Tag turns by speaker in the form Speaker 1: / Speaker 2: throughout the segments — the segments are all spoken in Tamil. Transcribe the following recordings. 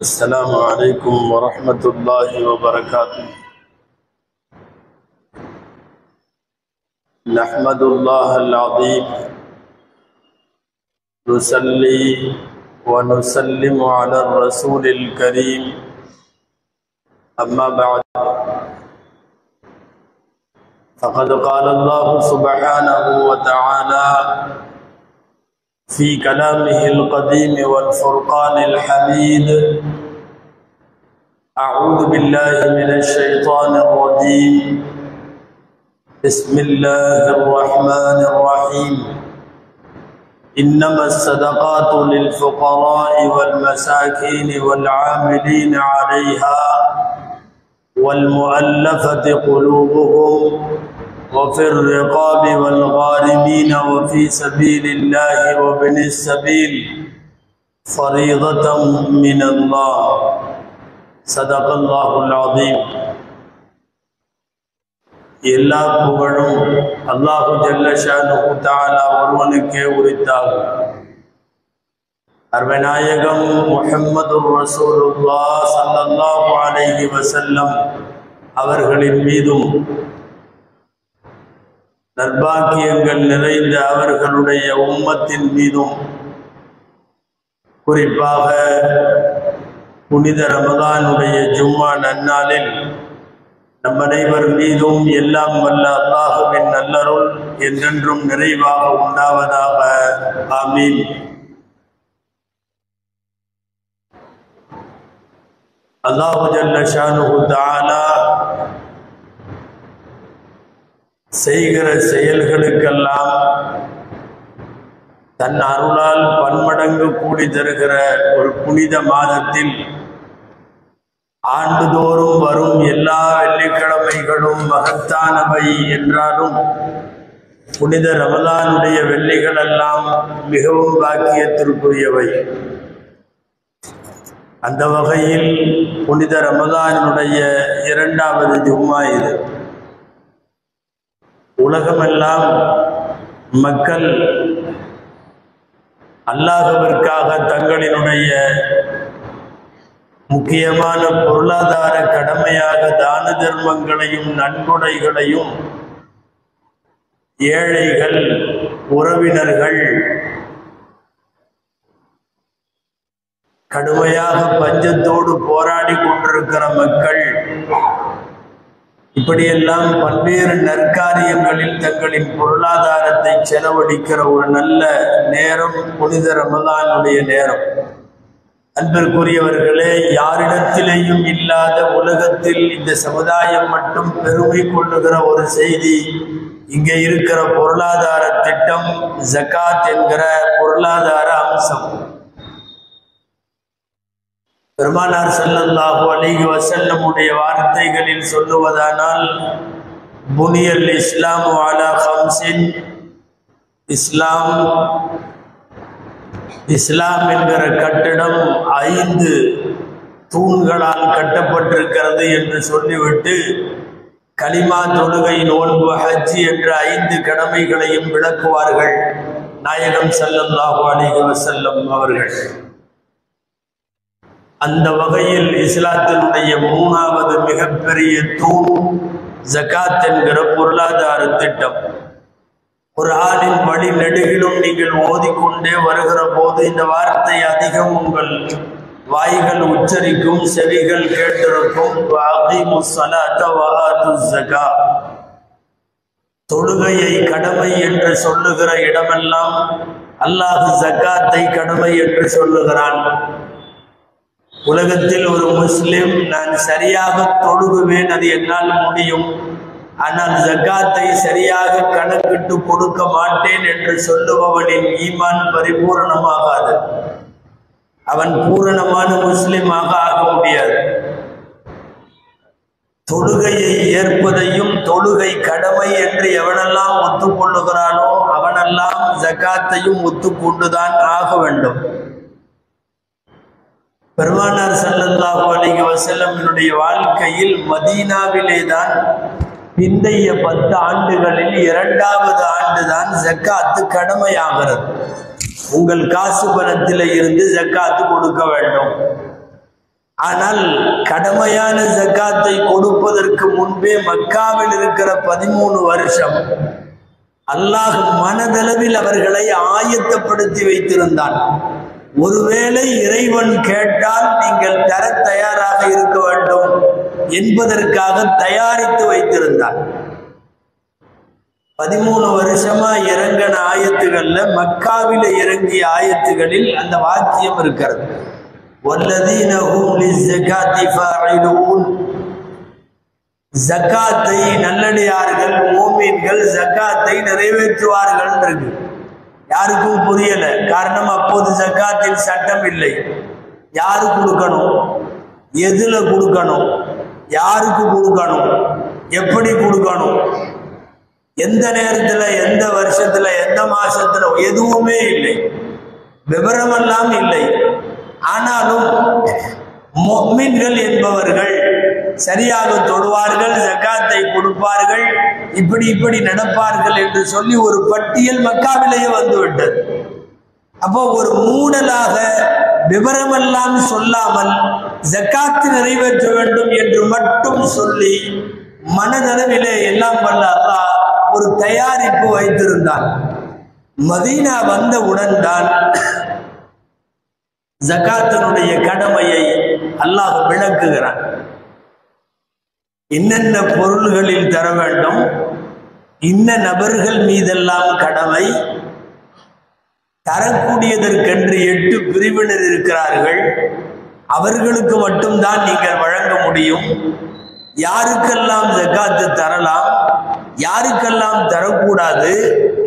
Speaker 1: السلام عليكم ورحمة الله وبركاته. نحمد الله العظيم نصلي ونسلم على الرسول الكريم أما بعد فقد قال الله سبحانه وتعالى في كلامه القديم والفرقان الحميد: أعوذ بالله من الشيطان الرجيم. بسم الله الرحمن الرحيم. إنما الصدقات للفقراء والمساكين والعاملين عليها والمؤلفة قلوبهم وفي الرقاب والغارمين وفي سبيل الله وابن السبيل فريضة من الله. صدق الله العظيم. எல்லா புகழும் அல்லாஹு ஜல்ல ஷானுஹு தஆலா ஒருவனுக்கே உரித்தாகும். அருமைநாயகம் முஹம்மதுர் ரசூலுல்லாஹ் ஸல்லல்லாஹு அலைஹி வஸல்லம் அவர்களின் மீதும் நற்பாக்கியங்கள் நிறைந்த அவர்களுடைய உம்மத்தின் மீதும் குறிப்பாக புனித ரமதானுடைய ஜும்மா நன்னாளில் நம் அனைவர் மீதும் எல்லாம் வல்ல அல்லாஹுவின் நல்லருள் என்றென்றும் நிறைவாக உண்டாவதாக. ஆமீன். அல்லாஹு ஜல்ல ஷானுஹு தஆலா செய்கிற செயல்களுக்கெல்லாம் தன் அருளால் பன்மடங்கு கூடி தருகிற ஒரு புனித மாதத்தில் ஆண்டுதோறும் வரும் எல்லா வெள்ளிக்கிழமைகளும் மகத்தானவை என்றாலும் புனித ரமலானுடைய வெள்ளிகள் எல்லாம் மிகவும் பாக்கியத்திற்குரியவை. அந்த வகையில் புனித ரமலானுடைய இரண்டாவது ஜும்மா இது. உலகமெல்லாம் மக்கள் அல்லாஹ்விற்காக தங்களினுடைய முக்கியமான பொருளாதார கடமையாக தான தர்மங்களையும் நன்கொடைகளையும் ஏழைகள், உறவினர்கள், கடுமையாக பஞ்சத்தோடு போராடி கொண்டிருக்கிற மக்கள், இப்படியெல்லாம் பல்வேறு நற்காரியங்களில் தங்களின் பொருளாதாரத்தை செலவழிக்கிற ஒரு நல்ல நேரம் புனித ரமலானுடைய நேரம். அன்பிற்குரியவர்களே, யாரிடத்திலேயும் இல்லாத உலகத்தில் இந்த சமுதாயம் மட்டும் பெருமை கொள்ளுகிற ஒரு செய்தி இங்கே இருக்கிற பொருளாதார திட்டம், ஜகாத் என்கிற பொருளாதார அம்சம். பெருமானார் ஸல்லல்லாஹு அலைஹி வஸல்லமுடைய வார்த்தைகளில் சொல்லுவதானால், புனியல் இஸ்லாமு அலா ஹம்ஸின், இஸ்லாம் என்கிற கட்டிடம் 5 தூண்களால் கட்டப்பட்டிருக்கிறது என்று சொல்லிவிட்டு கலிமா, தொழுகை, நோன்பு, ஹஜ் என்ற 5 கடமைகளையும் விளக்குவார்கள் நாயகம் ஸல்லல்லாஹு அலைஹி வஸல்லம் அவர்கள். அந்த வகையில் இஸ்லாத்தினுடைய 3வது மிகப்பெரிய தூண் ஜகாத் என்கிற பொருளாதார திட்டம். குர்ஆனின் வழி நெடுகிலும் நீங்கள் ஓதிக்கொண்டே வருகிற போது இந்த வார்த்தை அதிகம் உங்கள் வாய்கள் உச்சரிக்கும், செவிகள் கேட்டிருக்கும். வஅகீமுஸ் ஸலாத்த வஆத்துஸ் ஸகாத். தொழுகையை கடமை என்று சொல்லுகிற இடமெல்லாம் அல்லாஹ் ஜகாத்தை கடமை என்று சொல்லுகிறான். உலகத்தில் ஒரு முஸ்லிம், நான் சரியாக தொழுகுவேன், அது என்னால் முடியும், ஆனால் ஜகாத்தை சரியாக கணக்கிட்டு கொடுக்க மாட்டேன் என்று சொல்லுபவனின் ஈமான் பரிபூர்ணமாகாது. அவன் பூரணமான முஸ்லிமாக ஆக முடியாது. தொழுகையை ஏற்பதையும் தொழுகை கடமை என்று எவனெல்லாம் ஒத்துக்கொள்ளுகிறானோ அவனெல்லாம் ஜகாத்தையும் ஒத்துக்கொண்டுதான் ஆக வேண்டும். பெருமானார் ஸல்லல்லாஹு அலைஹி வஸல்லமினுடைய வாழ்க்கையில் மதீனாவிலே தான் பிந்தைய 10 ஆண்டுகளில் 2வது ஆண்டுதான் ஜக்காத்து கடமையாகிறது. உங்கள் காசு பணத்தில் இருந்து ஜக்காத்து கொடுக்க வேண்டும். ஆனால் கடமையான ஜக்காத்தை கொடுப்பதற்கு முன்பே மக்காவில் இருக்கிற 13 வருஷம் அல்லாஹ் மனதளவில் அவர்களை ஆயத்தப்படுத்தி வைத்திருந்தான். ஒருவேளை இறைவன் கேட்டால் நீங்கள் தர தயாராக இருக்க வேண்டும் என்பதற்காக தயாரித்து வைத்திருந்தான். 13 வருஷமா இறங்கின ஆயத்துகள்ல மக்காவில இறங்கிய ஆயத்துகளில் அந்த வாக்கியம் இருக்கிறது. வல்லதீன ஹும் லிஸ்ஸகாத்தி ஃபாஇலூன். ஜக்காத்தை நல்லடியார்கள் மோமீன்கள் ஜக்காத்தை நிறைவேற்றுவார்கள் இருக்கு. யாருக்கும் புரியல. காரணம், அப்போது ஜக்காத்தில் சட்டம் இல்லை. யாரு கொடுக்கணும், எதுல கொடுக்கணும், யாருக்கு கொடுக்கணும், எப்படி கொடுக்கணும், எந்த நேரத்துல, எந்த வருஷத்துல, எந்த மாசத்துல, எதுவுமே இல்லை. விவரமெல்லாம் இல்லை. ஆனாலும் முஃமின்கள் என்பவர்கள் சரியாக தொழுவார்கள், ஜக்காத்தை கொடுப்பார்கள், இப்படி நடப்பார்கள் என்று சொல்லி ஒரு பட்டியல் மக்காவிலேயே வந்துவிட்டது. அப்போ ஒரு மூடலாக விவரமெல்லாம் சொல்லாமல் ஜக்காத்து நிறைவேற்ற வேண்டும் என்று மட்டும் சொல்லி மனதளவிலே எல்லாம் வல்ல அல்லாஹ் ஒரு தயாரிப்பு வைத்திருந்தான். மதீனா வந்தவுடன் தான் ஜக்காத்தினுடைய கடமையை அல்லாஹ் விளக்குகிறான். என்னென்ன பொருள்களில் தர வேண்டும், இன்ன நபர்கள் மீதெல்லாம் கடமை, தரக்கூடியதற்கென்று 8 பிரிவினர் இருக்கிறார்கள், அவர்களுக்கு மட்டும்தான் நீங்கள் வழங்க முடியும், யாருக்கெல்லாம் ஜக்காத்து தரலாம், யாருக்கெல்லாம் தரக்கூடாது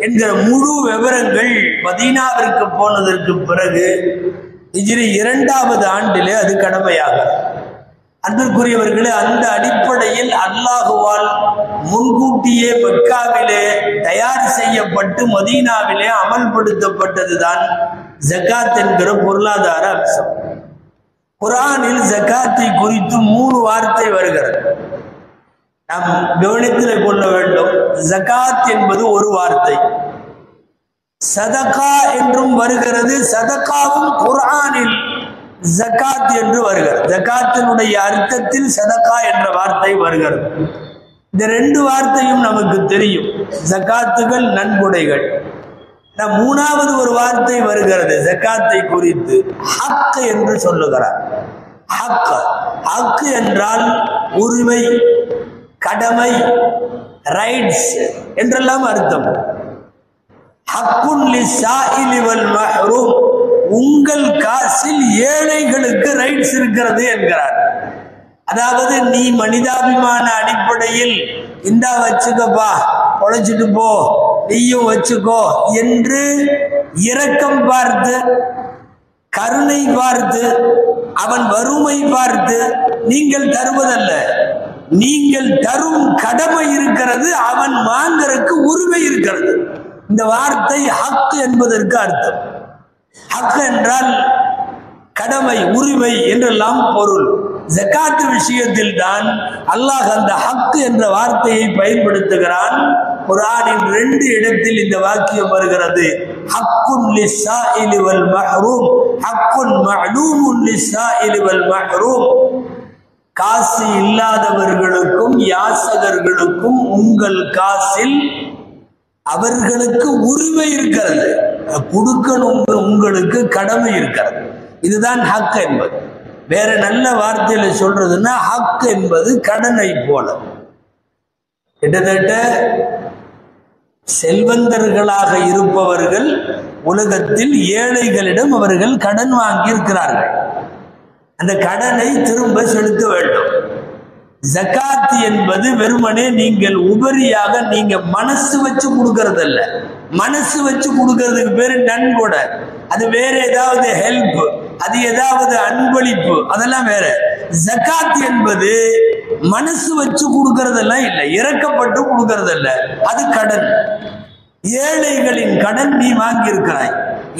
Speaker 1: என்கிற முழு விவரங்கள் மதீனாவிற்கு போனதற்கு பிறகு ஹிஜ்ரி 2வது ஆண்டிலே அது கடமையாகும். அன்பிற்குரியவர்களே, அந்த அடிப்படையில் அல்லாஹுவால் முன்கூட்டியே மக்காவிலே தயார் செய்யப்பட்டு மதீனாவிலே அமல்படுத்தப்பட்டதுதான் ஜக்காத் என்கிற பொருளாதார அம்சம். குர்ஆனில் ஜக்காத்தை குறித்து 3 வார்த்தை வருகிறது. நாம் கவனத்தில் கொள்ள வேண்டும். ஜக்காத் என்பது ஒரு வார்த்தை. சதகா என்றும் வருகிறது. சதகாவும் குர்ஆனில் ஜக்காத் என்று வருகிறது. ஜக்காத்தினுடைய அர்த்தத்தில் சதகா என்ற வார்த்தை வருகிறது. இந்த 2 வார்த்தையும் நமக்கு தெரியும். ஜக்காத்துகள் நன்கொடைகள். 3வது ஒரு வார்த்தை வருகிறது ஜக்காத்தை குறித்து, ஹக் என்று சொல்லுகிறார். ஹக், ஹக் என்றால் உரிமை, கடமை, ரைட்ஸ் என்றெல்லாம் அர்த்தம். ஹக்குன் லிஸ்ஸாயிலி வல் மஹ்ரூம், உங்கள் காசில் ஏழைகளுக்கு ரைட்ஸ் இருக்கிறது என்கிறார். அதாவது நீ மனிதாபிமான அடிப்படையில் இந்தா வச்சுக்கப்பா, உழைச்சிட்டு போ, நீயும் வச்சுக்கோ என்று இரக்கம் பார்த்து, கருணை பார்த்து, அவன் வறுமை பார்த்து நீங்கள் தருவதல்ல. நீங்கள் தரும் கடமை இருக்கிறது, அவன் வாங்கறதுக்கு உரிமை இருக்கிறது. இந்த வார்த்தை ஹக் என்பதற்கு அர்த்தம். ஹக் என்றால் கடமை, உரிமை என்றெல்லாம் பொருள். ஜக்காத் விஷயத்தில் தான் அல்லாஹ் அந்த ஹக் என்ற வார்த்தையை பயன்படுத்துகிறான். குர்ஆனின் 2 இடத்தில் இந்த வாக்கியம் வருகிறது. ஹக்குன் லிஸ்ஸாயிலி வல் மஹ்ரூம், ஹக்குன் மஅலூமுன் லிஸ்ஸாயிலி வல் மஹ்ரூம். காசு இல்லாதவர்களுக்கும் யாசகர்களுக்கும் உங்கள் காசில் அவர்களுக்கு உரிமை இருக்கிறது, கொடுக்கணும், உங்களுக்கு கடமை இருக்கிறது. இதுதான் ஹக் என்பது. வேற நல்ல வார்த்தையில சொல்றதுன்னா ஹக் என்பது கடனை போல. கிட்டத்தட்ட செல்வந்தர்களாக இருப்பவர்கள் உலகத்தில் ஏழைகளிடம் அவர்கள் கடன் வாங்கி இருக்கிறார்கள். அந்த கடனை திரும்ப செலுத்த வேண்டும். ஜக்காத் என்பது வெறுமனே நீங்கள் உபரியாக நீங்க மனசு வச்சு கொடுக்கறது அல்ல. மனசு வச்சு கொடுக்கறதுக்கு பேரு நன்கொடை, அது வேற ஏதாவது ஹெல்ப், அது ஏதாவது அன்பளிப்பு, அதெல்லாம் வேற. ஜக்காத் என்பது மனசு வச்சு கொடுக்கறதெல்லாம் இல்லை, இறக்கப்பட்டு கொடுக்கறதல்ல, அது கடன். ஏழைகளின் கடன் நீ வாங்கியிருக்கிறாய்,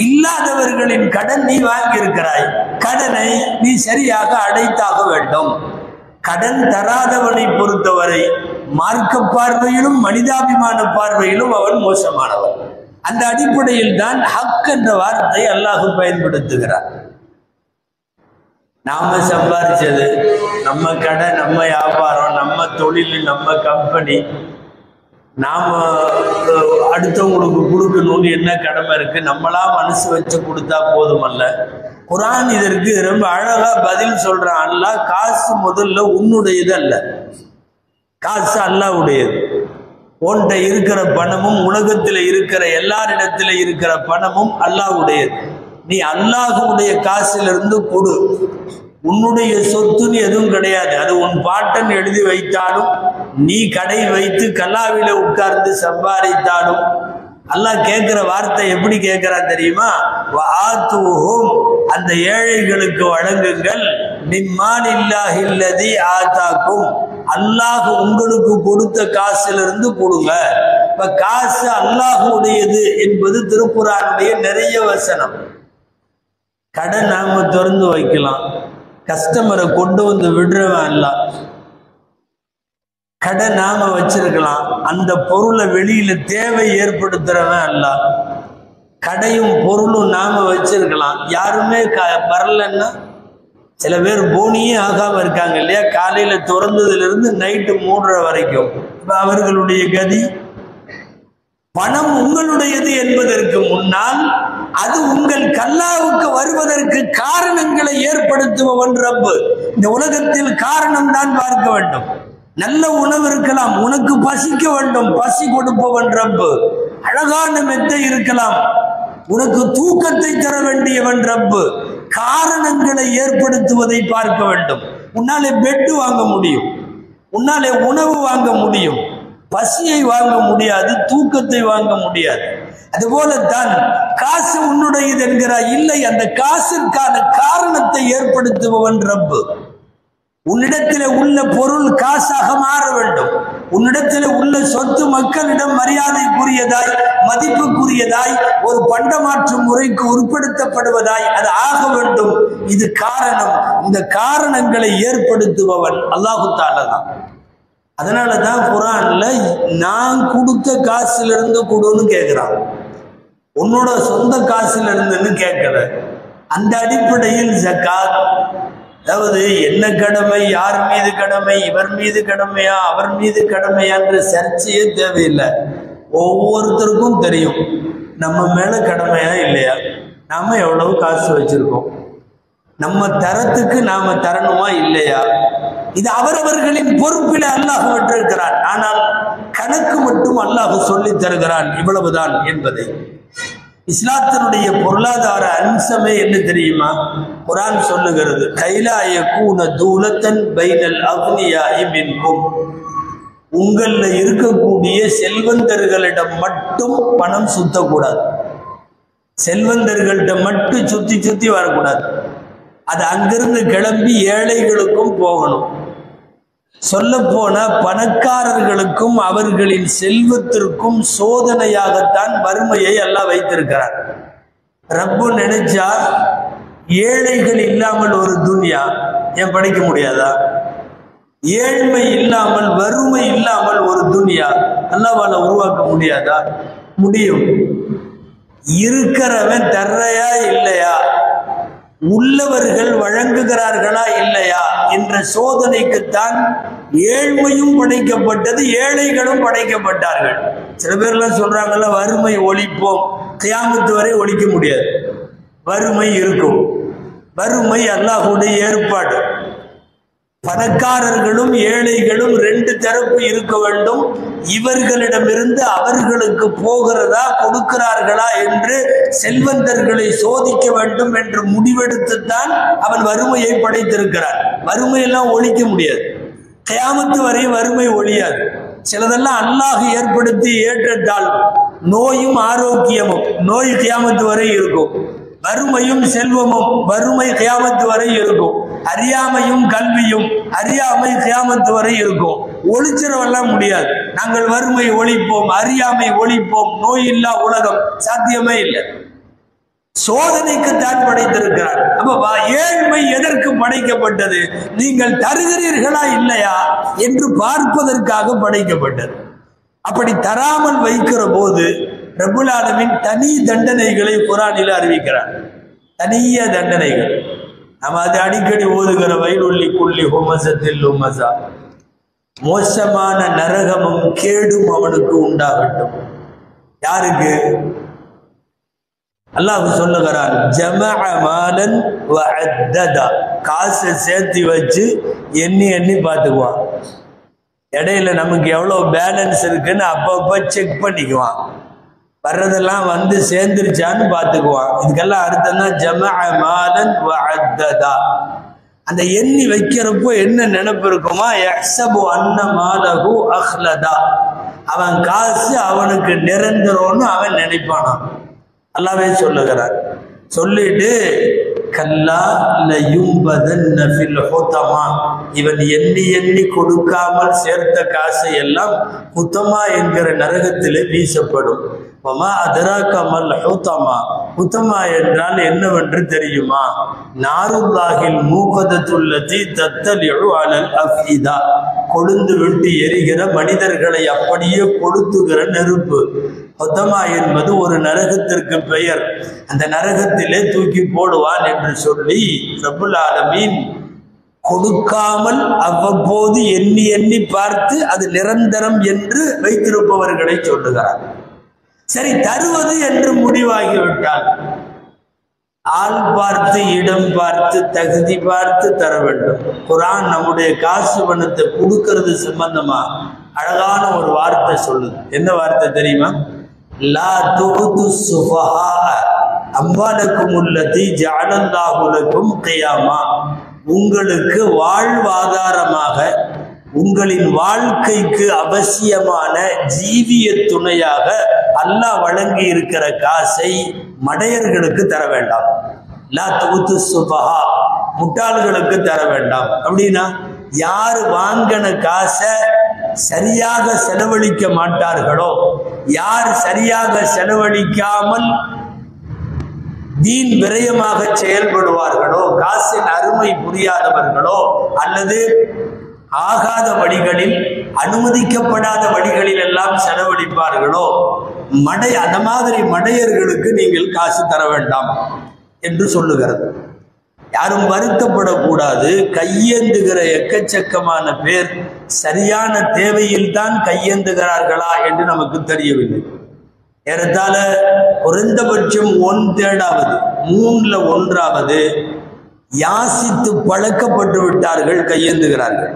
Speaker 1: இல்லாதவர்களின் கடன் நீ வாங்கியிருக்கிறாய். கடனை நீ சரியாக அடைத்தாக வேண்டும். கடன் தராதவனை பொறுத்தவரை மார்க்க பார்வையிலும் மனிதாபிமான பார்வையிலும் அவன் மோசமானவன். அந்த அடிப்படையில் தான் ஹக் என்ற வார்த்தை அல்லாஹ் பயன்படுத்துகிறார். நாம சம்பாதிச்சது, நம்ம கடை, நம்ம வியாபாரம், நம்ம தொழில், நம்ம கம்பெனி, நாம அடுத்தவங்களுக்கு கொடுக்கணும்னு என்ன கடமை இருக்கு? நம்மளா மனசு வச்சு கொடுத்தா போதுமல்ல. குர்ஆன் இதற்கு ரொம்ப அழகா பதில் சொல்றான். அல்லாஹ் காசு முதல்ல உன்னுடையது அல்ல, காசு அல்லாஹ்வுடையது. உன்கிட்ட இருக்கிற பணமும் உலகத்தில் இருக்கிற எல்லாரிடத்துல இருக்கிற பணமும் அல்லாஹ்வுடையது. நீ அல்லாஹ்வுடைய காசிலிருந்து கொடு. உன்னுடைய சொத்துன்னு எதுவும் கிடையாது. அது உன் பாட்டன் எழுதி வைத்தாலும், நீ கடை வைத்து கல்லாவில உட்கார்ந்து சம்பாதித்தாலும், அல்லாஹ் கேட்கிற வார்த்தை எப்படி கேட்கிறான் தெரியுமா? வஆத்துஹும், அந்த ஏழைகளுக்கு வழங்குங்கள், மிம்மாலில்லாஹில்லதி ஆதாக்கும், அல்லாஹ் உங்களுக்கு கொடுத்த காசிலிருந்து கொடுங்க. இப்ப காசு அல்லாஹ்வுடையது என்பது திருக்குர்ஆனுடைய நிறைய வசனம். கடை நாம திறந்து வைக்கலாம், கஸ்டமரை கொண்டு வந்து விடுறவன் அல்ல. கடை நாம வச்சிருக்கலாம், அந்த பொருளை வெளியில தேவை ஏற்படுத்துறவன் அல்ல. கடையும் பொருளும் நாம வச்சிருக்கலாம், யாருமே வரலன்னா சில பேர் போனியே ஆகாம இருக்காங்க இல்லையா? காலையில திறந்ததுல இருந்து நைட்டு 3:30 வரைக்கும். இப்ப அவர்களுடைய கதி. பணம் உங்களுடையது என்பதற்கு முன்னால் அது உங்கள் கல்லாவுக்கு வருவதற்கு காரணங்களை ஏற்படுத்துபவன் ரப்பு. இந்த உலகத்தில் காரணம் தான் பார்க்க வேண்டும். நல்ல உணவு இருக்கலாம், உனக்கு பசிக்க வேண்டும், பசி கொடுப்பவன் ரப்பு. அழகான மெத்தை இருக்கலாம், உனக்கு தூக்கத்தை தர வேண்டியவன் ரப்பு. காரணங்களை ஏற்படுத்துவதை பார்க்க வேண்டும். உன்னாலே பெட்டு வாங்க முடியும், உன்னாலே உணவு வாங்க முடியும், பசியை வாங்க முடியாது, தூக்கத்தை வாங்க முடியாது. அதுபோலத்தான் காசு உன்னுடையது என்கிறார். இல்லை, அந்த காசிற்கான காரணத்தை ஏற்படுத்துபவன் ரப்பு. உன்னிடத்தில் உள்ள பொருள் காசாக மாற வேண்டும். உன்னிடத்தில் உள்ள சொத்து மக்களிடம் மரியாதைக்குரியதாய், மதிப்புக்குரியதாய், ஒரு பண்டமாற்று முறைக்கு உட்படுத்தப்படுவதாய் அது ஆக வேண்டும். இது காரணம். இந்த காரணங்களை ஏற்படுத்துபவன் அல்லாஹு தஆலா தான். அதனாலதான் குர்ஆன்ல நான் கொடுத்த காசுல இருந்து கொடுன்னு கேட்கிறான், உன்னோட சொந்த காசுல இருந்துன்னு கேட்கல. அந்த அடிப்படையில் ஜகாத், அதாவது என்ன கடமை, யார் மீது கடமை, இவர் மீது கடமையா அவர் மீது கடமையா என்ற சர்ச்சையே தேவையில்லை. ஒவ்வொருத்தருக்கும் தெரியும் நம்ம மேல கடமையா இல்லையா, நாம எவ்வளவு காசு வச்சிருக்கோம், நம்ம தரத்துக்கு நாம தரணுமா இல்லையா, இது அவரவர்களின் பொறுப்பில் அல்லாஹ் விட்டிருக்கிறான். ஆனால் கணக்கு மட்டும் அல்லாஹ் சொல்லி தருகிறான், இவ்வளவுதான் என்பதை. இஸ்லாத்தினுடைய பொருளாதார அம்சமே என்ன தெரியுமா? குர்ஆன் சொல்லுகிறது, கைலா யகூன தூலத்தன் பைனல் அக்னியாஇ மின்கும், உங்கள்ல இருக்கக்கூடிய செல்வந்தர்களிடம் மட்டும் பணம் சுத்தக்கூடாது, செல்வந்தர்கள்ட்ட மட்டும் சுத்தி சுத்தி வரக்கூடாது. அது அங்கிருந்து கிளம்பி ஏழைகளுக்கும் போகணும். சொல்ல போன பணக்காரர்களுக்கும் அவர்களின் செல்வத்திற்கும் சோதனையாகத்தான் வறுமையை அல்லாஹ் வைத்திருக்கிறார். ரப்பு நினைச்சா ஏழைகள் இல்லாமல் ஒரு துன்யா ஏன் படைக்க முடியாதா? ஏழ்மை இல்லாமல், வறுமை இல்லாமல் ஒரு துன்யா அல்லாஹ்வால உருவாக்க முடியாதா? முடியும். இருக்கிறவன் தர்றையா இல்லையா, உள்ளவர்கள் வழங்குகிறார்களா இல்லையா என்ற சோதனைக்குத்தான் ஏழ்மையும் படைக்கப்பட்டது, ஏழைகளும் படைக்கப்பட்டார்கள். சில பேர்லாம் சொல்றாங்கல்ல, வறுமை ஒழிப்போம், கியாமத்து வரை ஒழிக்க முடியாது. வறுமை இருக்கும். வறுமை அல்லாஹ்வுடைய ஏற்பாடு. பணக்காரர்களும் ஏழைகளும் ரெண்டு தரப்பு இருக்க வேண்டும். இவர்களிடமிருந்து அவர்களுக்கு போகிறதா, கொடுக்கிறார்களா என்று செல்வந்தர்களை சோதிக்க வேண்டும் என்று முடிவெடுத்துத்தான் அவன் வறுமையை படைத்திருக்கிறான். வறுமையெல்லாம் ஒழிக்க முடியாது, கியாமத்து வரை வறுமை ஒழியாது. சிலதெல்லாம் அல்லாஹ் ஏற்படுத்தி ஏற்றத்தால் நோயும் ஆரோக்கியமும், நோய் கியாமத்து வரை இருக்கும். வறுமையும் செல்வமும், வறுமை கியாமத்து வரை இருக்கும். அறியாமையும் கல்வியும், அறியாமை கியாமத்து வரை இருக்கும். ஒழிச்சிடவெல்லாம் முடியாது. நாங்கள் வறுமை ஒழிப்போம், அறியாமை ஒழிப்போம், நோய் இல்லா உலகம் சாத்தியமே இல்லை. சோதனைக்கு தான் படைத்திருக்கிறார். அப்ப ஏழ்மை எதற்கு படைக்கப்பட்டது? நீங்கள் தருகிறீர்களா இல்லையா என்று பார்ப்பதற்காக படைக்கப்பட்டது. அப்படி தராமல் வைக்கிற போது ரப்புல் ஆலமீன் தனி தண்டனைகளை குர்ஆனில் அறிவிக்கிறார். தனிய தண்டனைகள். நம்ம அதை அடிக்கடி ஓதுகிற வயலுள்ளி குள்ளி ஹுமசத்தில் ஹுமசா, மோசமான நரகமும் கேடும் அவனுக்கு உண்டாகட்டும். யாருக்கு? அல்லாஹ் சொல்லுகிறான், ஜமஅ மாலன் வ அத்ததா, காசை சேர்த்து வச்சு எண்ணி எண்ணி பார்த்துக்குவான். இடையில நமக்கு எவ்வளவு பேலன்ஸ் இருக்குன்னு அப்பப்ப செக் பண்ணிக்குவான். வர்றதெல்லாம் வந்து சேர்ந்துருச்சான்னு பார்த்துக்குவான். இதுக்கெல்லாம் அர்த்தம் தான் ஜமஅ மாலன் வ அத்ததா. அந்த எண்ணி வைக்கிறப்போ என்ன நினைப்பு இருக்குமா? யஹ்சபு அன்ன மாலஹு அஹ்லதா, அவன் காசு அவனுக்கு நிரந்தரம்னு அவன் நினைப்பானான். அல்லாஹ்வே சொல்லுகிறார். சொல்லிட்டு கல்லா லயும்பதன்ன ஃபில் ஹுதமா, இவன் எண்ணி எண்ணி கொடுக்காமல் சேர்த்த காசை எல்லாம் ஹுதமா என்கிற நரகத்திலே வீசப்படும். வமா அதராக மல் ஹுதமா, ஹுதமா என்றால் என்னவென்று தெரியுமா? நாருல்லாஹில் மூகதத்துல்லதி தத்தலிஉ அலல் அஃபீதா, கொழுந்து விட்டு எரிகிற மனிதர்களை அப்படியே கொளுத்துகிற நெருப்பு. ஹுதமா என்பது ஒரு நரகத்திற்கு பெயர். அந்த நரகத்திலே தூக்கி போடுவான் என்று சொல்லி ரப்புல் ஆலமீன் கொடுக்காமல் அவ்வப்போது எண்ணி எண்ணி பார்த்து அது நிரந்தரம் என்று வைத்திருப்பவர்களை சொல்லுகிறார். சரி, தருவது என்று முடிவாகிவிட்டால் ஆள் பார்த்து இடம் பார்த்து தகுதி பார்த்து தர வேண்டும். குர்ஆன் நம்முடைய காசு பணத்தை கொடுக்கிறது சம்பந்தமா அழகான ஒரு வார்த்தை சொல்லுது. என்ன வார்த்தை தெரியுமா? லா துஹது சுஃபஹா அம்வாலக்கும் அல்லதி ஜஅலல்லாஹு லக்கும் கியாமா, உங்களுக்கு வாழ்வாதாரமாக உங்களின் வாழ்க்கைக்கு அவசியமான ஜீவிய துணையாக அல்லாஹ் வழங்கி இருக்கிற காசை மடையர்களுக்கு தர வேண்டாம். லா துஹது சுஃபஹா, முட்டாள்களுக்கு தர வேண்டாம். அப்படின்னா யார் வாங்கின காசை சரியாக செலவழிக்க மாட்டார்களோ, யார் சரியாக செலவழிக்காமல் தீன் விரயமாக செயல்படுவார்களோ, காசின் அருமை புரியாதவர்களோ அல்லது ஆகாத வழிகளில் அனுமதிக்கப்படாத வழிகளில் எல்லாம் செலவழிப்பார்களோ, அந்த மாதிரி மடையர்களுக்கு நீங்கள் காசு தர வேண்டாம் என்று சொல்லுகிறது. யாரும் வருத்தப்படக்கூடாது. கையேந்துகிற எக்கச்சக்கமான பேர் சரியான தேவையில் தான் கையேந்துகிறார்களா என்று நமக்கு தெரியவில்லை. ஏறத்தாழ குறைந்தபட்சம் 1/3, 1/3 யாசித்து பழக்கப்பட்டு விட்டார்கள், கையேந்துகிறார்கள்.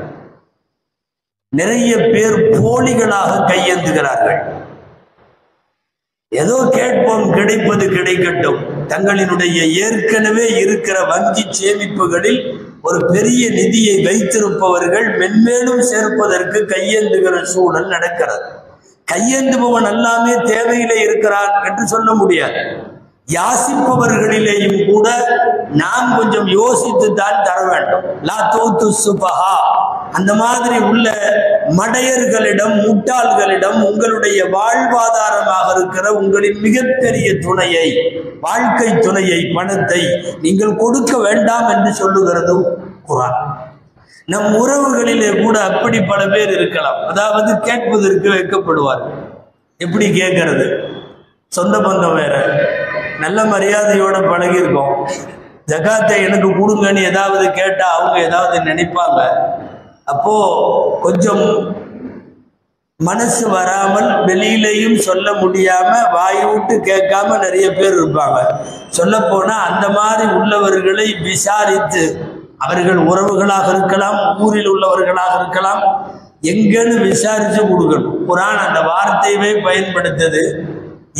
Speaker 1: நிறைய பேர் போலிகளாக கையேந்துகிறார்கள். ஏதோ கேட்போம், கிடைப்பது கிடைக்கட்டும். தங்களினுடைய ஏற்கனவே இருக்கிற வங்கி சேமிப்புகளில் ஒரு பெரிய நிதியை வைத்திருப்பவர்கள் மென்மேலும் சேர்ப்பதற்கு கையேந்துகிற சூழல் நடக்கிறது. கையேந்துபவன் எல்லாமே தேவையிலே இருக்கிறான் என்று சொல்ல முடியாது. யாசிப்பவர்களிலேயும் கூட நாம் கொஞ்சம் யோசித்து தான் தர வேண்டும். லா தூத்து சுபஹா, அந்த மாதிரி உள்ள மடையர்களிடம், முட்டாள்களிடம் உங்களுடைய வாழ்வாதாரமாக இருக்கிற உங்களின் மிகப்பெரிய துணையை, வாழ்க்கை துணையை, பணத்தை நீங்கள் கொடுக்க வேண்டாம் என்று சொல்லுகிறது குர்ஆன். நம் உறவுகளிலே கூட அப்படி பல பேர் இருக்கலாம். அதாவது கேட்பதற்கு வைக்கப்படுவார்கள். எப்படி கேட்கறது? சொந்த பந்தம் வேற, நல்ல மரியாதையோட பழகிருக்கோம். ஜகாத்தை எனக்கு கொடுங்கன்னு ஏதாவது கேட்டா அவங்க ஏதாவது நினைப்பாங்க. அப்போ கொஞ்சம் மனசு வராமல் வெளியிலையும் சொல்ல முடியாம வாய் விட்டு கேட்காம நிறைய பேர் இருப்பாங்க. சொல்ல போனா அந்த மாதிரி உள்ளவர்களை விசாரித்து, அவர்கள் உறவுகளாக இருக்கலாம், ஊரில் உள்ளவர்களாக இருக்கலாம், எங்கன்னு விசாரிச்சு கொடுக்கணும். குர்ஆன் அந்த வார்த்தையவே பயன்படுத்தது.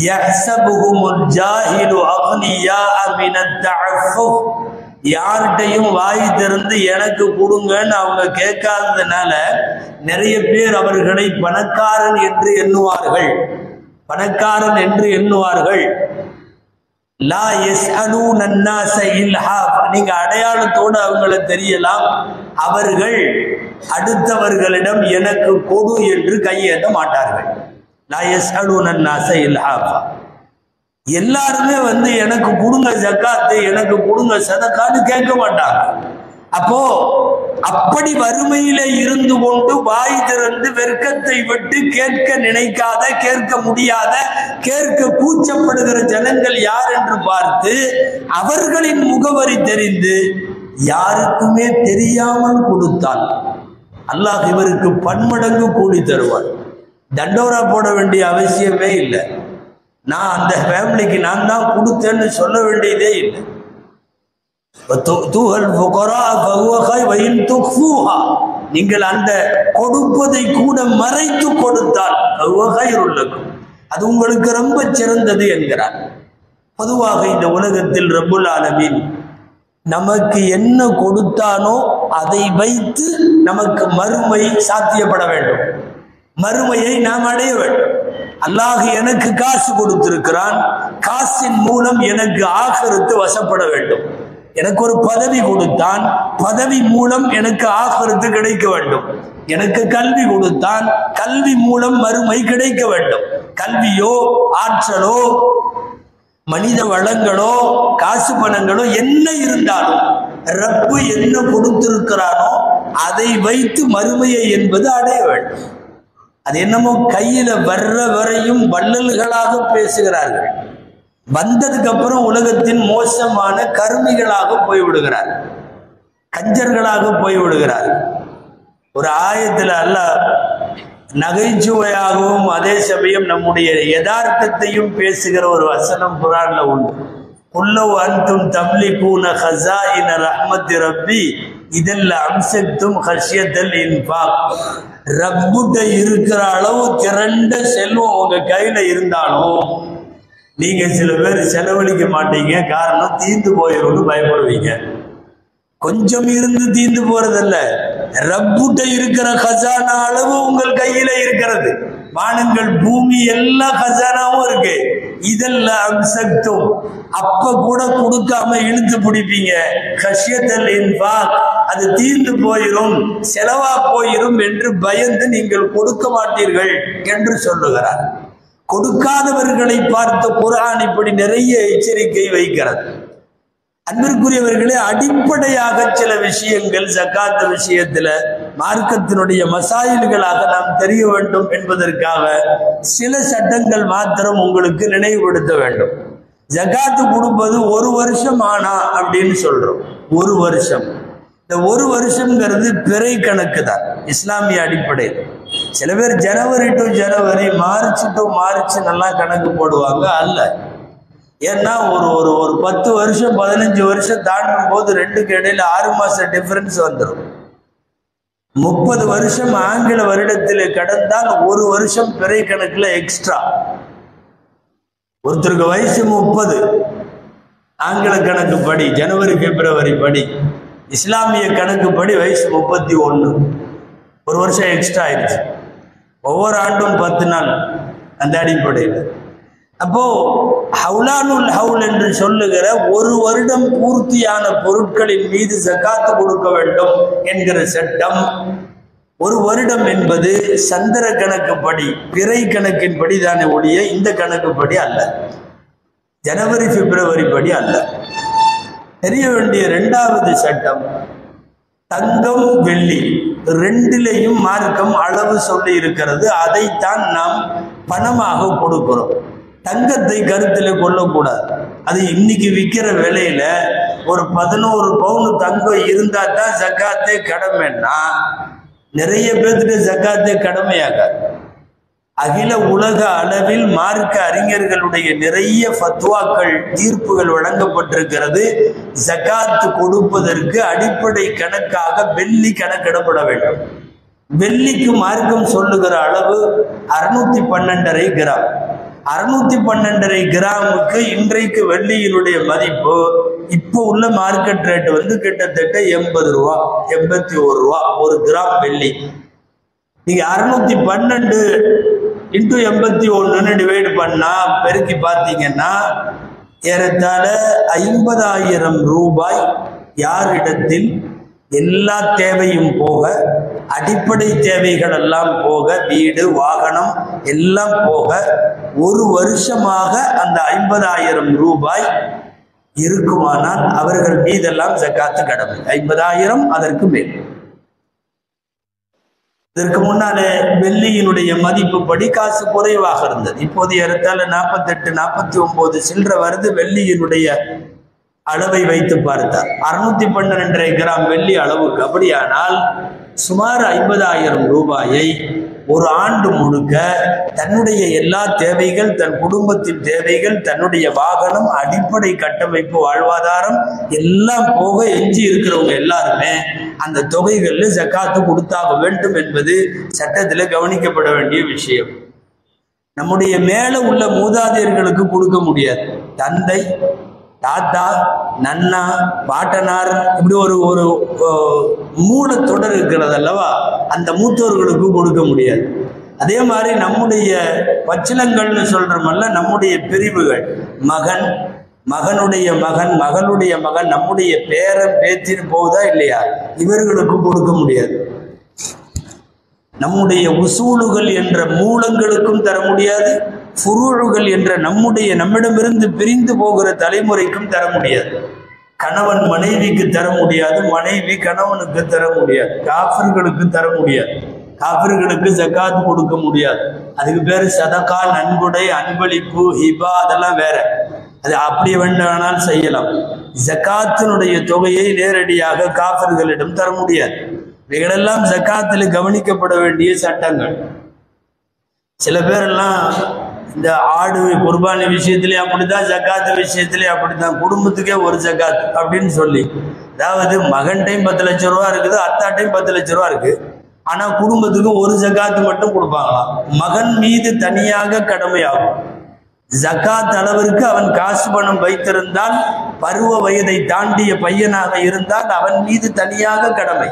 Speaker 1: யஹ்சபுஹுமுல் ஜாஹிலு அக்னியா மினத் தஅஃஃபுஃப், யார்கிட்டையும் வாய் திறந்து எனக்கு கொடுங்கன்னு அவங்க கேட்காததுனால நிறைய பேர் அவர்களை பணக்காரன் என்று எண்ணுவார்கள், பணக்காரன் என்று எண்ணுவார்கள். லா யஸ்அலூன அன்னாஸ இல்ஹாஃப், நீங்க அடையாளத்தோடு அவங்களை தெரியலாம். அவர்கள் அடுத்தவர்களிடம் எனக்கு கொடு என்று கையேந்த மாட்டார்கள். லா யஸ்அலூன அன்னாஸ இல்ஹாஃப், எல்லாருமே வந்து எனக்கு கொடுங்க ஜக்காத்து, எனக்கு கொடுங்க சதக்கான்னு கேட்க மாட்டாங்க. அப்போ அப்படி வறுமையில இருந்து கொண்டு வாய் திறந்து வெட்கத்தை விட்டு கேட்க நினைக்காத, கேட்க முடியாத, கேட்க கூச்சப்படுகிற ஜனங்கள் யார் என்று பார்த்து அவர்களின் முகவரி தெரிந்து யாருக்குமே தெரியாமல் கொடுத்தால் அல்லாஹ் இவருக்கு பன்மடங்கு கூலி தருவார். தண்டோரா போட வேண்டிய அவசியமே இல்லை. நான் அந்த ஃபேமிலிக்கு நான் தான் கொடுத்தேன்னு சொல்ல வேண்டியதே இல்லை. நீங்கள் அந்த கொடுப்பதை கூட மறைத்து கொடுத்தால் அது உங்களுக்கு ரொம்ப சிறந்தது என்கிறார். பொதுவாக இந்த உலகத்தில் ரப்புல் ஆலமீன் நமக்கு என்ன கொடுத்தானோ அதை வைத்து நமக்கு மறுமை சாத்தியப்பட வேண்டும், மறுமையை நாம் அடைய வேண்டும். அல்லாஹ் எனக்கு காசு கொடுத்திருக்கிறான், காசின் மூலம் எனக்கு ஆகிரத்து வசப்பட வேண்டும். எனக்கு ஒரு பதவி கொடுத்தான், பதவி மூலம் எனக்கு ஆகிரத்து கிடைக்க வேண்டும். எனக்கு கல்வி கொடுத்தான், கல்வி மூலம் மறுமை கிடைக்க வேண்டும். கல்வியோ ஆற்றலோ மனித வளங்களோ காசு பணங்களோ என்ன இருந்தாலும் ரப்பு என்ன கொடுத்திருக்கிறானோ அதை வைத்து மறுமையை என்பது அடைய வேண்டும். அது என்னமோ கையில வர்ற வரையும் வள்ளல்களாக பேசுகிறார்கள், வந்ததுக்கு அப்புறம் உலகத்தின் மோசமான கருமிகளாக போய்விடுகிறார், கஞ்சர்களாக போய்விடுகிறார். ஒரு ஆயத்துல அல்லாஹ் நகைச்சுவையாகவும் அதே சமயம் நம்முடைய யதார்த்தத்தையும் பேசுகிற ஒரு வசனம் குர்ஆன்ல உண்டு. குல்லவ் அன்தும் தம்லிகூன ஹஸாயின ரஹ்மத்தி ரப்பி இதல்ல அம்சத்தும் ஹஷ்யத்தல் இன்ஃபாக். ரப்புட்ட இருக்கிற அளவு திரண்ட செல்வம் உங்க கையில இருந்தாலும் நீங்க சில பேர் செலவழிக்க மாட்டீங்க. காரணம் தீந்து போயிடும்னு பயப்படுவீங்க. கொஞ்சம் இருந்து தீந்து போறதல்ல, ரப்புட்ட இருக்கிற கஜானா அளவு உங்கள் கையில இருக்கிறது. வானங்கள் பூமி எல்லா கஜானாவும் இருக்கு. இதெல்லாம் அம்சத்தும் அப்ப கூட கொடுக்காம இழுத்து பிடிப்பீங்க. கஷ்யத்தல் இன்ஃபாக், அது தீர்ந்து போயிரும், செலவா போயிரும் என்று பயந்து நீங்கள் கொடுக்க மாட்டீர்கள் என்று சொல்லுகிறார். கொடுக்காதவர்களை பார்த்து குர்ஆன் இப்படி நிறைய எச்சரிக்கை வைக்கிறது. அன்பிற்குரியவர்களே, அடிப்படையாக சில விஷயங்கள் ஜகாத் விஷயத்துல மார்க்கத்தினுடைய மசாயில்களாக நாம் தெரிய வேண்டும் என்பதற்காக சில சட்டங்கள் மாத்திரம் உங்களுக்கு நினைவுபடுத்த வேண்டும். ஜகாத்து கொடுப்பது ஒரு வருஷம் ஆனா அப்படின்னு சொல்றோம். ஒரு வருஷம், இந்த ஒரு வருஷம்ங்கிறது பிறை கணக்கு தான் இஸ்லாமிய அடிப்படையில். சில பேர் ஜனவரி டு ஜனவரி, மார்ச் டு மார்ச் நல்லா கணக்கு போடுவாங்க. அல்ல, ஏன்னா ஒரு ஒரு ஒரு 10 வருஷம் 15 வருஷம் தாண்டும் போது ரெண்டுக்கு இடையில 6 மாசம் டிஃபரன்ஸ் வந்துடும். 30 வருஷம் ஆங்கில வருடத்தில் கடந்தால் ஒரு வருஷம் பிறை கணக்குல எக்ஸ்ட்ரா. ஒருத்தருக்கு வயசு 30, ஆங்கில கணக்கு படி ஜனவரி பிப்ரவரி படி, இஸ்லாமிய கணக்கு படி வயசு 31, ஒரு வருஷம் எக்ஸ்ட்ரா ஆயிடுச்சு. ஒவ்வொரு ஆண்டும் 10 நாள் அந்த அடிப்படையில். அப்போ ஹவுலானுல் ஹவுல் என்று சொல்லுகிற ஒரு வருடம் பூர்த்தியான பொருட்களின் மீது ஜகாத்து கொடுக்க வேண்டும் என்கிற சட்டம். ஒரு வருடம் என்பது சந்திர கணக்குப்படி, பிறை கணக்கின் படி தானே ஒழிய இந்த கணக்குப்படி அல்ல, ஜனவரி பிப்ரவரி படி அல்ல. தெரிய வேண்டிய 2வது சட்டம், தங்கம் வெள்ளி ரெண்டிலையும் மார்க்கம் அளவு சொல்லி இருக்கிறது. அதைத்தான் நாம் பணமாக கொடுக்கிறோம். தங்கத்தை கருத்தில் கொள்ளக்கூடாது. அது இன்னைக்கு விற்கிற விலையில ஒரு 11 பவுன் தங்கம் இருந்தா தான் ஜக்காத்தே கடமைன்னா நிறைய பேர்த்துட்டு ஜக்காத்தே கடமையாகாது. அகில உலக அளவில் மார்க்க அறிஞர்களுடைய நிறைய ஃபத்வாக்கள், தீர்ப்புகள் வழங்கப்பட்டிருக்கிறது. ஜக்காத்து கொடுப்பதற்கு அடிப்படை கணக்காக வெள்ளி கணக்கிடப்பட வேண்டும். வெள்ளிக்கு மார்க்கம் சொல்லுகிற அளவு 612.5 கிராம். 612.5 கிராமுக்கு இன்றைக்கு வெள்ளியினுடைய மதிப்பு இப்போ உள்ள மார்க்கெட் ரேட் கிட்டத்தட்ட 80 ரூபா, 81 ரூபா ஒரு கிராம் வெள்ளி. நீங்க 612 இன்டு 81 டிவைடு பண்ணா பெருக்கி பார்த்தீங்கன்னா ஏறத்தாழ 50,000 ரூபாய் யாரிடத்தில் எல்லா தேவையும் போக, அடிப்படை தேவைகள் எல்லாம் போக, வீடு வாகனம் எல்லாம் போக ஒரு வருஷமாக அந்த 50,000 ரூபாய் இருக்குமானால் அவர்கள் மீதெல்லாம் ஜக்காத்து கடமை. 50,000 அதற்கு மேல். இதற்கு முன்னாலே வெள்ளியினுடைய மதிப்பு படி காசு குறைவாக இருந்தது. இப்போது ஏறத்தாழ 48, 49 சில்லற வருது. வெள்ளியினுடைய அளவை வைத்து பார்த்தார் 612 கிராம் வெள்ளி அளவுக்கு. அப்படியானால் சுமார் 50,000 ரூபாயை ஒரு ஆண்டு முழுக்க தன்னுடைய எல்லா தேவைகள், தன் குடும்பத்தின் தேவைகள், தன்னுடைய வாகனம், அடிப்படை கட்டமைப்பு, வாழ்வாதாரம் எல்லாம் போக எஞ்சி இருக்கிறவங்க எல்லாருமே அந்த தொகைகள்ல ஜக்காத்து கொடுத்தாக வேண்டும் என்பது சட்டத்தில் கவனிக்கப்பட வேண்டிய விஷயம். நம்முடைய மேல உள்ள மூதாதையர்களுக்கு கொடுக்க முடியாது. தந்தை, தாத்தா, நன்னா, பாட்டனார், இப்படி ஒரு ஒரு மூலத்தொடர் இருக்கிறது அல்லவா, அந்த மூத்தோர்களுக்கு கொடுக்க முடியாது. அதே மாதிரி நம்முடைய பச்சிலங்கள்னு சொல்றோமல்ல, நம்முடைய பிரிவுகள், மகன், மகனுடைய மகன், மகளுடைய மகன், நம்முடைய பேரன் பேத்தின்னு போகுதா இல்லையா, இவர்களுக்கு கொடுக்க முடியாது. நம்முடைய உசூலுகள் என்ற மூலங்களுக்கும் தர முடியாது, ஃபுரூகள் என்ற நம்மிடமிருந்து பிரிந்து போகிற தலைமுறைக்கும் தர முடியாது. கணவன் மனைவிக்கு தர முடியாது, மனைவி கணவனுக்கு தர முடியாது, காஃபிர்களுக்கு தர முடியாது, காஃபிர்களுக்கு ஜக்காத்து கொடுக்க முடியாது. அதுக்கு பேர் சதகா, நன்கொடை, அன்பளிப்பு, ஹிபா, அதெல்லாம் வேற. அது அப்படி வேண்டானால் செய்யலாம். ஜக்காத்தினுடைய தொகையை நேரடியாக காஃபிர்களிடம் தர முடியாது. இவைகளெல்லாம் ஜக்காத்தில் கவனிக்கப்பட வேண்டிய சட்டங்கள். சில பேரெல்லாம் இந்த ஆடு குர்பானி விஷயத்திலே அப்படித்தான், ஜக்காத்து விஷயத்திலே அப்படித்தான், குடும்பத்துக்கே ஒரு ஜக்காத் அப்படின்னு சொல்லி, அதாவது மகன்டையும் 10 லட்சம் ரூபா இருக்குது, அத்தாட்டையும் 10 லட்சம் ரூபா இருக்கு, ஆனா குடும்பத்துக்கு ஒரு ஜக்காத்து மட்டும் கொடுப்பாங்களாம். மகன் மீது தனியாக கடமையாகும். ஜக்காத் அளவிற்கு அவன் காசு பணம் வைத்திருந்தால், பருவ வயதை தாண்டிய பையனாக இருந்தால் அவன் மீது தனியாக கடமை,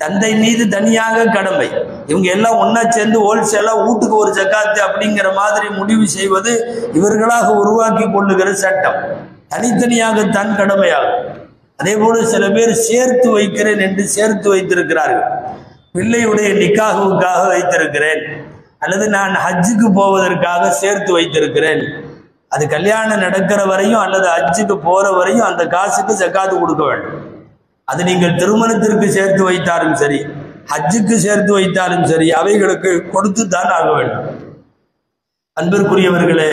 Speaker 1: தந்தை மீது தனியாக கடமை. இவங்க எல்லாம் ஒன்னா சேர்ந்து ஹோல்சேலா வீட்டுக்கு ஒரு ஜக்காத்து அப்படிங்கிற மாதிரி முடிவு செய்வது இவர்களாக உருவாக்கி கொள்ளுகிற சட்டம். தனித்தனியாக தான் கடமையாகும். அதே போல சில பேர் சேர்த்து வைக்கிறேன் என்று சேர்த்து வைத்திருக்கிறார்கள். பிள்ளையுடைய நிக்காகுக்காக வைத்திருக்கிறேன், அல்லது நான் ஹஜ்ஜுக்கு போவதற்காக சேர்த்து வைத்திருக்கிறேன். அது கல்யாணம் நடக்கிற வரையும் அல்லது ஹஜ்ஜுக்கு போற வரையும் அந்த காசுக்கு ஜக்காத்து கொடுக்க வேண்டும். அது நீங்கள் திருமணத்திற்கு சேர்த்து வைத்தாலும் சரி, ஹஜ்ஜுக்கு சேர்த்து வைத்தாலும் சரி, அவைகளுக்கு கொடுத்துத்தான் ஆக வேண்டும். அன்பிற்குரியவர்களே,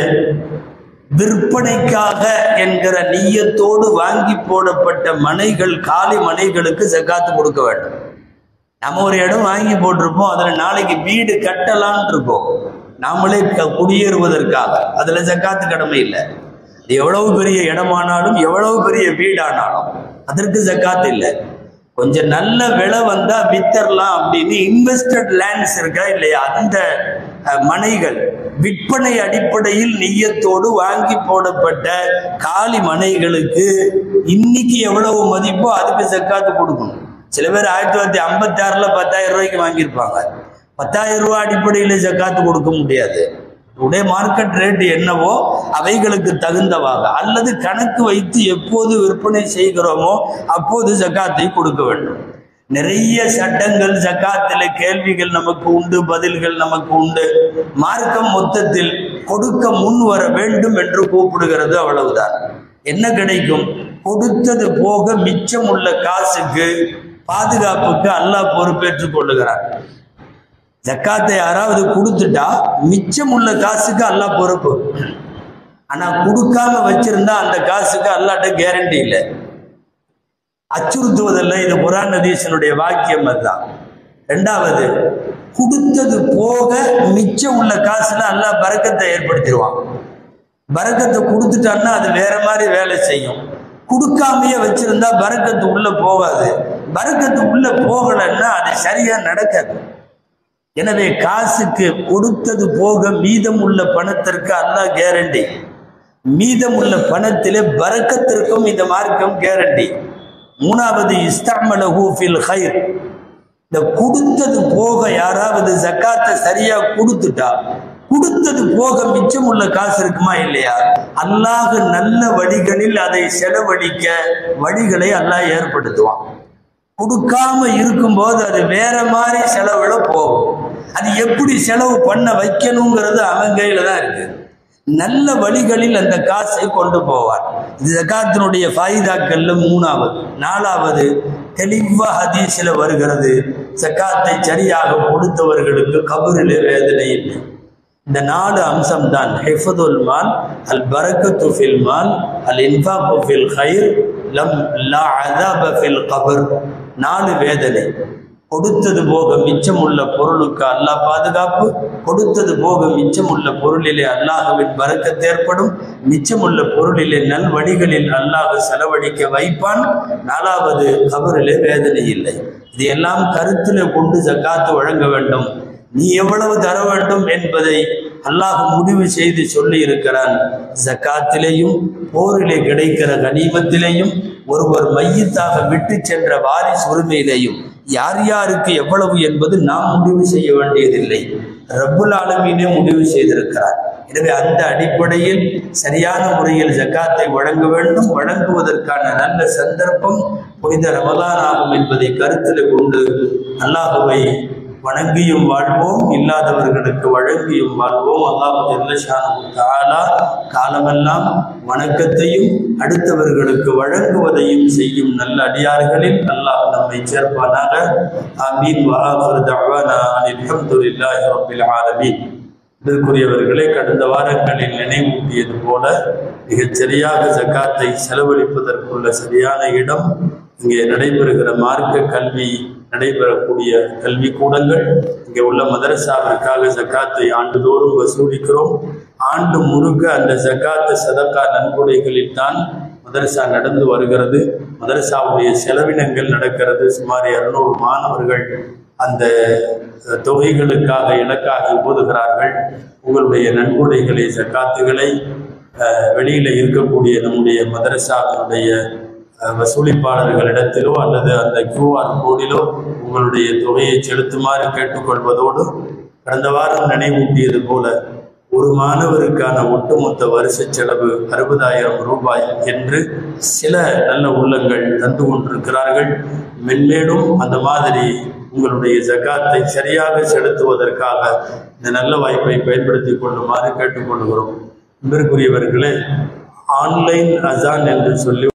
Speaker 1: விற்பனைக்காக என்கிற நிய்யத்தோடு வாங்கி போடப்பட்ட மனைகள், காலி மனைகளுக்கு ஜக்காத்து கொடுக்க வேண்டும். நம்ம ஒரு இடம் வாங்கி போட்டிருப்போம், அதுல நாளைக்கு வீடு கட்டலான் இருக்கோம், நாமளே குடியேறுவதற்காக, அதுல ஜக்காத்து கடமை இல்லை. எவ்வளவு பெரிய இடமானாலும் எவ்வளவு பெரிய வீடானாலும் அதற்கு ஜக்காத் இல்லை. கொஞ்சம் நல்ல விலை வந்தா வித்தரலாம் அப்படின்னு இன்வெஸ்டட் லேண்ட்ஸ் இருக்கா இல்லையா, அந்த மனைகள் விற்பனை அடிப்படையில் நிய்யத்தோடு வாங்கி போடப்பட்ட காலி மனைகளுக்கு இன்னைக்கு எவ்வளவு மதிப்போ அதுக்கு ஜக்காத்து கொடுக்கணும். சில பேர் 1956 10,000 ரூபாய்க்கு வாங்கியிருப்பாங்க. 10,000 ரூபாய் அடிப்படையில் ஜக்காத்து கொடுக்க முடியாது. உடைய மார்க்கெட் ரேட் என்னவோ அவைகளுக்கு தகுந்தவாக, அல்லது கணக்கு வைத்து எப்போது விற்பனை செய்கிறோமோ அப்போது ஜக்காத்தை கொடுக்க வேண்டும். நிறைய சட்டங்கள் ஜக்காத்தில், கேள்விகள் நமக்கு உண்டு, பதில்கள் நமக்கு உண்டு. மார்க்கம் மொத்தத்தில் கொடுக்க முன் வர வேண்டும் என்று கூப்பிடுகிறது, அவ்வளவுதான். என்ன கிடைக்கும்? கொடுத்தது போக மிச்சம் உள்ள காசுக்கு பாதுகாப்புக்கு அல்லாஹ் பொறுப்பேற்றுக் கொள்ளுகிறார். ஜக்காத்தை யாராவது கொடுத்துட்டா மிச்சம் உள்ள காசுக்கு அல்லாஹ் பொறுப்பு. ஆனா கொடுக்காம வச்சிருந்தா அந்த காசுக்கு அல்லாஹ்ட்ட கேரண்டி இல்லை, அச்சுறுத்துவதில்லை. இது குர்ஆன் ஹதீஸினுடைய வாக்கியம். அதுதான். ரெண்டாவது, கொடுத்தது போக மிச்சம் உள்ள காசுல அல்லாஹ் பரக்கத்தை ஏற்படுத்திடுவான். பரக்கத்தை கொடுத்துட்டான்னா அது வேற மாதிரி வேலை செய்யும். கொடுக்காமையே வச்சிருந்தா பரக்கத்து உள்ள போகாது. பரக்கத்து உள்ள போகலன்னா அது சரியா நடக்காது. எனவே காசுக்கு கொடுத்தது போக மீதம் உள்ள பணத்திற்கு அல்லாஹ் கேரண்டி. மீதம் உள்ள பணத்திலே பரக்கத்திற்கும் இந்த மார்க்கம் கேரண்டி. மூணாவது, இஸ்தஅமலஹு ஃபில் கைர். இந்த கொடுத்தது போக யாராவது ஜக்காத்தை சரியா கொடுத்துட்டா, கொடுத்தது போக மிச்சம் உள்ள காசு இருக்குமா இல்லையா, அல்லாஹ் நல்ல வழிகளில் அதை செலவழிக்க வழிகளை அல்லாஹ் ஏற்படுத்துவான். கொடுக்காம இருக்கும்போது அது வேற மாதிரி செலவுல போகும். அது எப்படி செலவு பண்ண வைக்கணுங்கிறது அவன் கையில தான் இருக்கு. நல்ல வழிகளில் அந்த காசை கொண்டு போவார். இது ஜகாத்தினுடைய ஃபாயிதாக்கள்ல 3வது. 4வது, தெளிவா ஹதீஸ்ல வருகிறது, ஜகாத்தை சரியாக கொடுத்தவர்களுக்கு கபரிலே வேதனை இல்லை. இந்த 4 அம்சம் தான் ஹிஃபதுல் மால், அல் பரக்கத்து ஃபில் மால், அல் இன்ஃபாகு ஃபில் கைர், லா அஸாப ஃபில் கபர். 4 வேதனை. கொடுத்தது போக மிச்சம் உள்ள பொருளுக்கு அல்லாஹ் பாதுகாப்பு, கொடுத்தது போக மிச்சம் உள்ள பொருளிலே அல்லாஹ்வின் பரக்கத் ஏற்படும், மிச்சம் உள்ள பொருளிலே நல் வழிகளில் அல்லாஹ் செலவழிக்க வைப்பான். 4வது, கபரிலே வேதனை இல்லை. இது எல்லாம் கருத்திலே கொண்டு ஜகாத்து வழங்க வேண்டும். நீ எவ்வளவு தர வேண்டும் என்பதை அல்லாஹ் முடிவு செய்து சொல்லி இருக்கிறான். ஜகாத்திலேயும் போரிலே கிடைக்கிற கனிமத்திலேயும் ஒருவர் மையத்தாக விட்டு சென்ற வாரிசு உரிமையிலேயும் யார் யாருக்கு எவ்வளவு என்பது நாம் முடிவு செய்ய வேண்டியதில்லை, ரப்புல் ஆலமீனே முடிவு செய்திருக்கிறார். எனவே அந்த அடிப்படையில் சரியான முறையில் ஜகாத்தை வழங்க வேண்டும். வழங்குவதற்கான நல்ல சந்தர்ப்பம் புனித ரமலான் ஆகும் என்பதை கருத்தில் கொண்டு அல்லாஹுவை வணங்கியும் வாழ்வோம், இல்லாதவர்களுக்கு வழங்கியும் வாழ்வோம். அல்லாஹ் ஜல்ல ஷானஹு தஆலா காலமெல்லாம் வணக்கத்தையும் அடுத்தவர்களுக்கு வழங்குவதையும் செய்யும் நல்ல அடியார்களில் அல்லாஹ் நம்மை சேர்ப்பானாக. ஆமீன். வ ஆகிரு தஅவானா அல்ஹம்துலில்லாஹி ரப்பில் ஆலமீன். இதற்குரியவர்களே, கடந்த வாரங்களில் நினைவூட்டியது போல மிகச் சரியாக ஜகாத்தை செலவழிப்பதற்குள்ள சரியான இடம் இங்கே நடைபெறுகிற மார்க்க கல்வி நடைபெறக்கூடிய கல்வி கூடங்கள். இங்கே உள்ள மதரசாவிற்காக ஜகாத்தை ஆண்டுதோறும் வசூலிக்கிறோம். ஆண்டு முழுக்க அந்த ஜகாத்து சதக்கா நன்கொடைகளில் தான் மதரசா நடந்து வருகிறது. மதரசாவுடைய செலவினங்கள் நடக்கிறது. சுமார் 200 மாணவர்கள் அந்த தொகைகளுக்காக இலக்காக ஓதுகிறார்கள். உங்களுடைய நன்கொடைகளை, ஜகாத்துகளை வெளியில இருக்கக்கூடிய நம்முடைய மதரசாவினுடைய வசூலிப்பாளர்களிடத்திலோ அல்லது அந்த QR கோடிலோ உங்களுடைய தொகையை செலுத்துமாறு கேட்டுக்கொள்வதோடு, கடந்த வாரம் நினைவூட்டியது போல ஒரு மாணவருக்கான ஒட்டுமொத்த வருஷ செலவு 60,000 ரூபாய் என்று சில நல்ல உள்ளங்கள் தந்து கொண்டிருக்கிறார்கள். மென்மேலும் அந்த மாதிரி உங்களுடைய ஜகாத்தை சரியாக செலுத்துவதற்காக இந்த நல்ல வாய்ப்பை பயன்படுத்தி கொள்ளுமாறு கேட்டுக்கொள்கிறோம். இதற்குரியவர்களே, ஆன்லைன் அசான் என்று சொல்லி